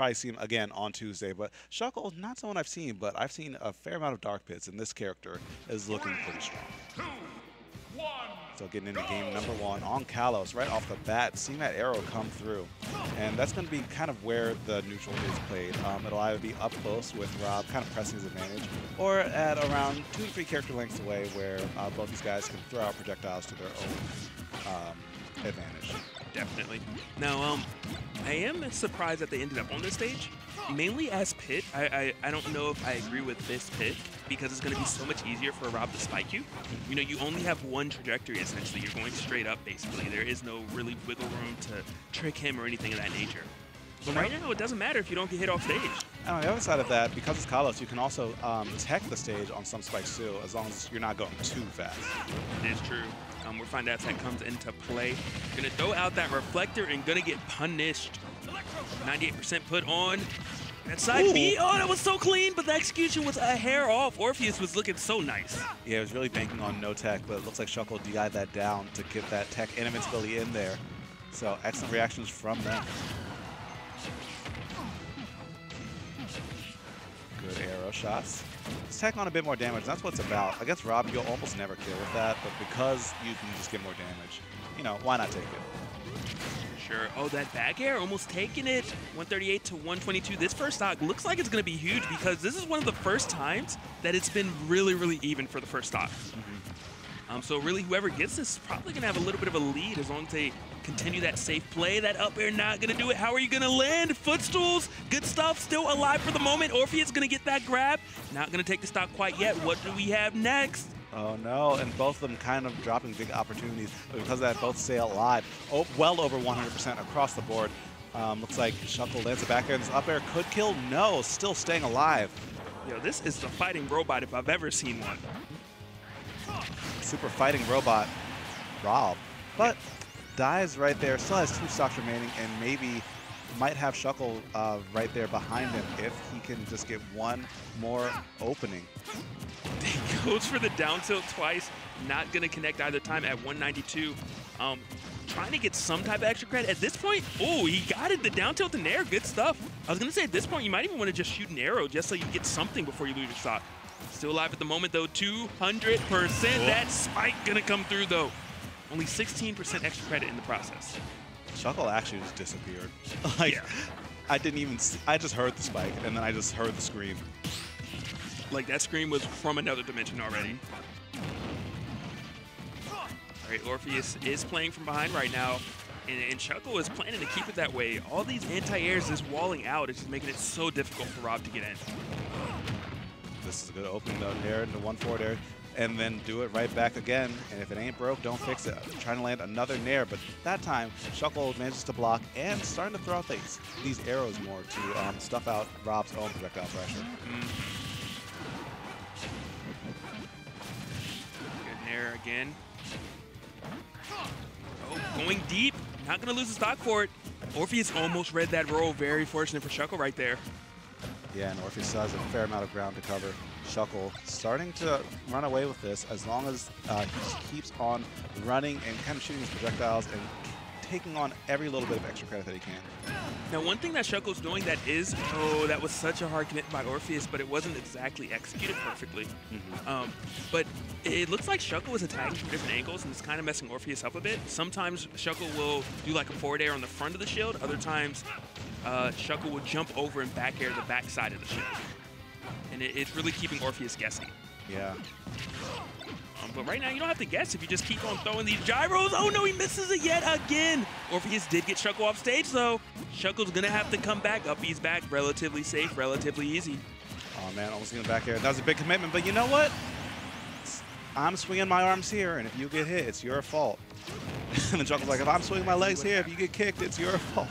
probably see him again on Tuesday. But Shukle, not someone I've seen, but I've seen a fair amount of Dark Pits, and this character is looking pretty strong. So getting into game number 1 on Kalos right off the bat, seeing that arrow come through. And that's going to be kind of where the neutral is played. It'll either be up close with Rob kind of pressing his advantage, or at around 2 to 3 character lengths away where both these guys can throw out projectiles to their own advantage. Definitely. Now, I am surprised that they ended up on this stage, mainly as Pit. I don't know if I agree with this pick, because it's going to be so much easier for Rob to spike you. You know, you only have one trajectory, essentially. You're going straight up, basically. There is no really wiggle room to trick him or anything of that nature. But right now, it doesn't matter if you don't get hit off stage. And on the other side of that, because it's Kalos, you can also tech the stage on some spikes too, as long as you're not going too fast. It is true. We're finding that comes into play. Gonna throw out that reflector and gonna get punished. 98% put on. That side B, oh, that was so clean, but the execution was a hair off. Orpheus was looking so nice. Yeah, it was really banking on no tech, but it looks like Shukle DI'd that down to get that tech and invincibility in there. So excellent reactions from them. Good arrow shots. Let's tack on a bit more damage. That's what it's about. Against Rob, you'll almost never kill with that, but because you can just get more damage, you know, why not take it? Sure. Oh, that back air almost taking it. 138 to 122. This first stock looks like it's going to be huge, because this is one of the first times that it's been really, really even for the first stock. So really, whoever gets this is probably going to have a little bit of a lead as long as they continue that safe play. That up air not going to do it. How are you going to land? Footstools, good stuff, still alive for the moment. Orpheus going to get that grab. Not going to take the stock quite yet. What do we have next? Oh no, and both of them kind of dropping big opportunities. But because of that, both stay alive. Oh, well over 100% across the board. Looks like Shukle lands the back air. This up air could kill. No, still staying alive. Yo, this is the fighting robot if I've ever seen one. Super fighting robot, Rob. But dies right there, still has 2 stocks remaining, and maybe might have Shukle right there behind him if he can just get one more opening. He goes for the down tilt twice, not going to connect either time at 192. Trying to get some type of extra credit. At this point, oh, he got it, the down tilt in there, good stuff. I was going to say at this point, you might even want to just shoot an arrow just so you get something before you lose your stock. Still alive at the moment, though, 200%. That spike gonna come through, though. Only 16% extra credit in the process. Shukle actually just disappeared. Like, yeah. I didn't even see, I just heard the spike, and then I just heard the scream. Like, that scream was from another dimension already. All right, Orpheus is playing from behind right now, and Shukle is planning to keep it that way. All these anti-airs is walling out. It's just making it so difficult for Rob to get in. This is a good opening though, there into 1-4 there, and then do it right back again. And if it ain't broke, don't fix it. Trying to land another nair, but that time Shukle manages to block and starting to throw out these arrows more to stuff out Rob's own projectile pressure. Good nair again. Oh, going deep. Not going to lose the stock for it. Orpheus almost read that roll. Very fortunate for Shukle right there. Yeah, and Orpheus has a fair amount of ground to cover. Shukle starting to run away with this as long as he just keeps on running and kind of shooting his projectiles and taking on every little bit of extra credit that he can. Now, one thing that Shukle's doing that is, oh, that was such a hard commit by Orpheus, but it wasn't exactly executed perfectly. But it looks like Shukle is attacking from different angles, and it's kind of messing Orpheus up a bit. Sometimes Shukle will do like a forward air on the front of the shield. Other times, Shukle will jump over and back air the back side of the shield. And it's really keeping Orpheus guessing. Yeah. But right now, you don't have to guess if you just keep on throwing these gyros. Oh, no, he misses it yet again. Orpheus did get Shukle off stage, though. Shukle's going to have to come back. Up he's back. Relatively safe, relatively easy. Oh, man, almost getting back here. That was a big commitment, but you know what? I'm swinging my arms here, and if you get hit, it's your fault. And the Shuckle's like, if I'm swinging my legs here, if you get kicked, it's your fault.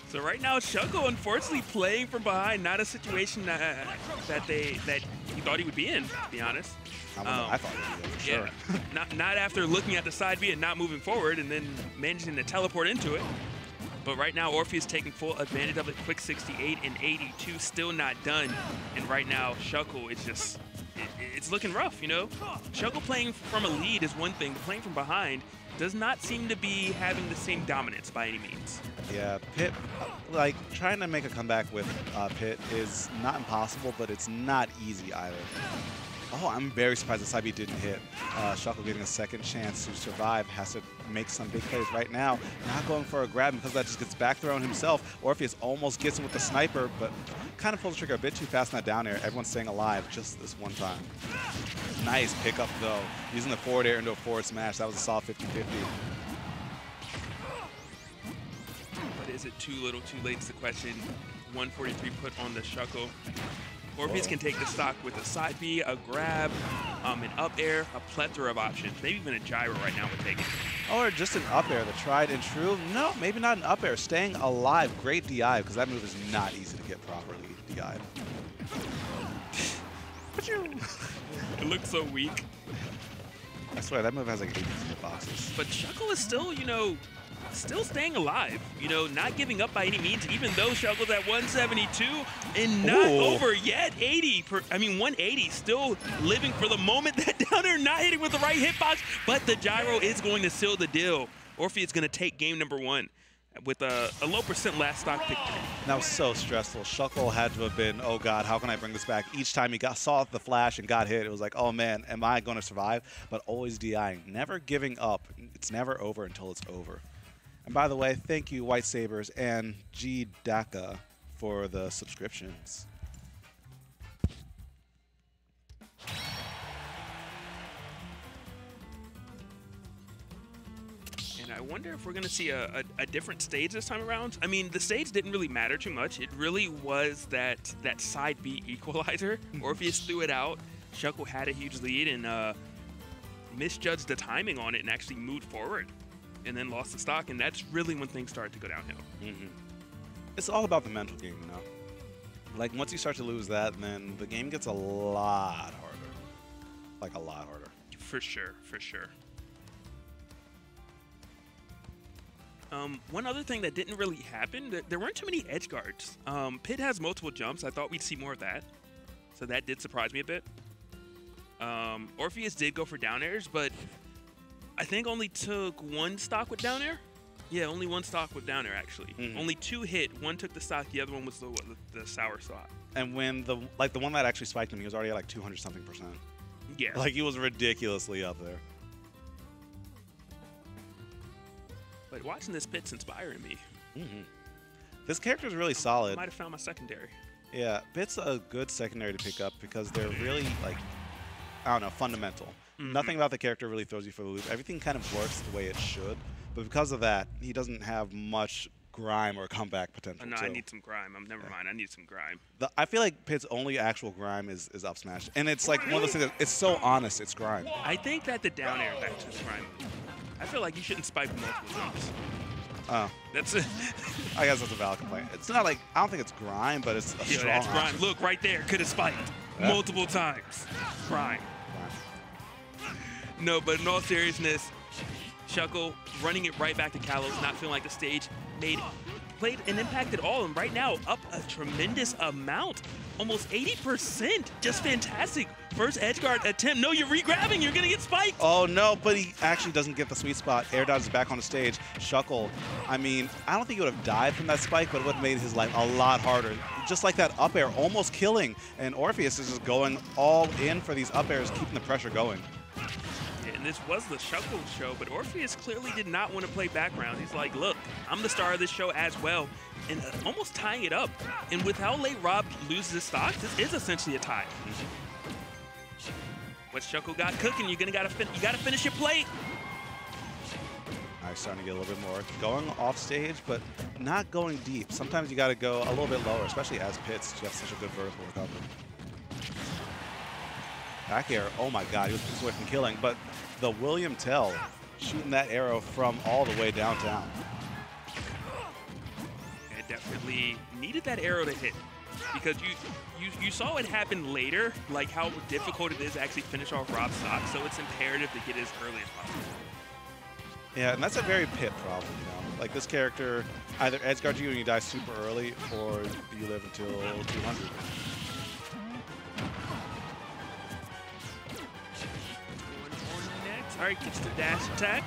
So right now, Shukle unfortunately playing from behind, not a situation that he thought he would be in, to be honest. I thought he would be, for sure. Yeah. not after looking at the side B and not moving forward and then managing to teleport into it. But right now, Orpheus taking full advantage of it. Quick 68 and 82, still not done. And right now, Shukle is just, it's looking rough, you know? Shukle playing from a lead is one thing, but playing from behind, does not seem to be having the same dominance by any means. Yeah, Pitt, like, trying to make a comeback with Pitt is not impossible, but it's not easy either. Oh, I'm very surprised the side B didn't hit. Shukle getting a second chance to survive, has to make some big plays right now. Not going for a grab because that just gets back thrown himself. Orpheus almost gets him with the sniper, but kind of pulls the trigger a bit too fast in that down air. Everyone's staying alive just this one time. Nice pickup though. Using the forward air into a forward smash. That was a solid 50-50. But is it too little, too late is the question. 143 put on the Shukle. Orpheus can take the stock with a side B, a grab, an up air, a plethora of options. Maybe even a gyro right now would take it. Or just an up air, the tried and true. No, maybe not an up air. Staying alive, great DI, because that move is not easy to get properly DI'd. It looks so weak. I swear, that move has like 80 hitboxes. But Shukle is still, you know, still staying alive, you know, not giving up by any means, even though Shukle's at 172 and not over yet. 180, still living for the moment. That down there not hitting with the right hitbox, but the gyro is going to seal the deal. Orpheus is going to take game number 1 with a low percent last stock victory. That was so stressful. Shukle had to have been, oh God, how can I bring this back? Each time he saw the flash and got hit, it was like, oh man, am I going to survive? But always DIing, never giving up. It's never over until it's over. And by the way, thank you, White Sabers and G Daka, for the subscriptions. And I wonder if we're going to see a different stage this time around. I mean, the stage didn't really matter too much. It really was that side B equalizer. Orpheus threw it out. Shukle had a huge lead and misjudged the timing on it and actually moved forward. And then lost the stock, and that's really when things started to go downhill. It's all about the mental game, you know? Like, once you start to lose that, then the game gets a lot harder. Like, a lot harder. For sure, for sure. One other thing that didn't really happen, there weren't too many edge guards. Pitt has multiple jumps. I thought we'd see more of that. So that did surprise me a bit. Orpheus did go for down airs, but I think only took 1 stock with down air. Yeah, only 1 stock with down air, actually. Only 2 hit. 1 took the stock, the other one was the sour stock. And when the one that actually spiked him, he was already at like 200-something%. Yeah. Like, he was ridiculously up there. But watching this Pitt's inspiring me. This character is really solid. I might have found my secondary. Yeah, Pitt's a good secondary to pick up because they're really, like, I don't know, fundamental. Nothing about the character really throws you for the loop. Everything kind of works the way it should. But because of that, he doesn't have much grime or comeback potential. No, I need some grime. Never mind. I need some grime. I feel like Pitt's only actual grime is up smash. And it's like one of those things that it's so honest, it's grime. I think that the down air is actually grime. I feel like you shouldn't spike multiple jumps. Oh. That's it. I guess that's a valid complaint. It's not like, I don't think it's grime, but it's a strong that's grime. option. Look, right there. Could have spiked multiple times. Grime. No, but in all seriousness, Shukle running it right back to Kalos, not feeling like the stage played an impact at all. And right now, up a tremendous amount. Almost 80%. Just fantastic. First edge guard attempt. No, you're re-grabbing. You're going to get spiked. Oh, no, but he actually doesn't get the sweet spot. Air dodges back on the stage. Shukle, I mean, I don't think he would have died from that spike, but it would have made his life a lot harder. Just like that up air, almost killing. And Orpheus is just going all in for these up airs, keeping the pressure going. And this was the Shukle show, but Orpheus clearly did not want to play background. He's like, look, I'm the star of this show as well, and almost tying it up. And with how late Rob loses his stock, this is essentially a tie. What Shukle got cooking, you gotta finish your plate. All right, starting to get a little bit more. Going off stage, but not going deep. Sometimes you gotta go a little bit lower, especially as Pitts. You have such a good vertical recovery. Back air, oh my God, he was away from killing, but the William Tell shooting that arrow from all the way downtown. It definitely needed that arrow to hit because you saw it happen later, like how difficult it is to actually finish off Rob's stock, so it's imperative to get as early as possible. Yeah, and that's a very Pit problem, you know? Like this character either edge guards you and you die super early, or you live until 200. All right, gets the dash attack.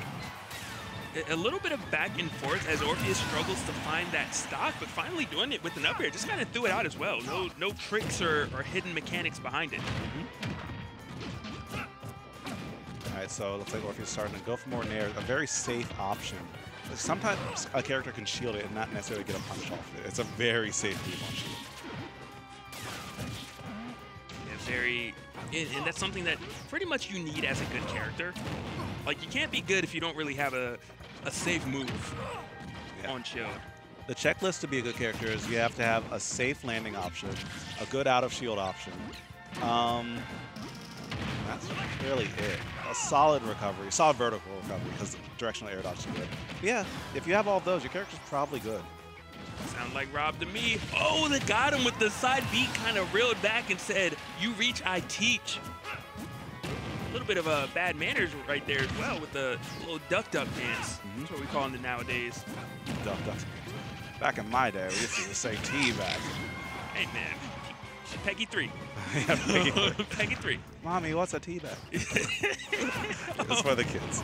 a little bit of back and forth as Orpheus struggles to find that stock, but finally doing it with an up air. Just kind of threw it out as well. No tricks or hidden mechanics behind it. All right, so it looks like Orpheus is starting to go for more nair, a very safe option. Sometimes a character can shield it and not necessarily get a punish off of it. It's a very safe move on shield. And that's something that pretty much you need as a good character. Like, you can't be good if you don't really have a safe move on shield. The checklist to be a good character is you have to have a safe landing option, a good out of shield option. That's really it. A solid recovery, solid vertical recovery, because directional air dodge is good. But yeah, if you have all of those, your character's probably good. Sound like Rob to me. Oh, they got him with the side beat, kind of reeled back and said, "You reach, I teach." A little bit of a bad manners right there as well with the little duck dance. That's what we call it nowadays. Duck. Back in my day, we used to say teabag. Hey, man. Peggy 3. Yeah, Peggy 3. Mommy, what's a teabag? It's for the kids.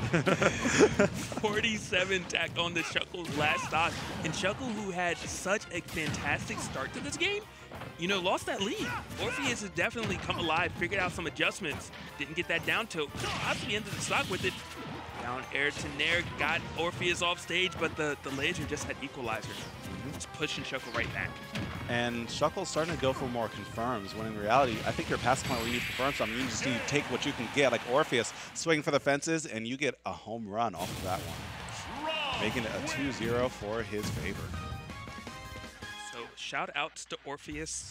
47 tacked on the Shuckle's last stock. And Shukle, who had such a fantastic start to this game, you know, lost that lead. Orpheus has definitely come alive, figured out some adjustments, didn't get that down tilt. Possibly ended the stock with it. Down air to nair, got Orpheus off stage, but the laser just had equalizer. Just pushing Shukle right back. And Shuckle's starting to go for more confirms, when in reality, I think you're past the point where you need to confirm something. You just need to take what you can get, like Orpheus swinging for the fences, and you get a home run off of that one, making it a 2-0 for his favor. So shout outs to Orpheus.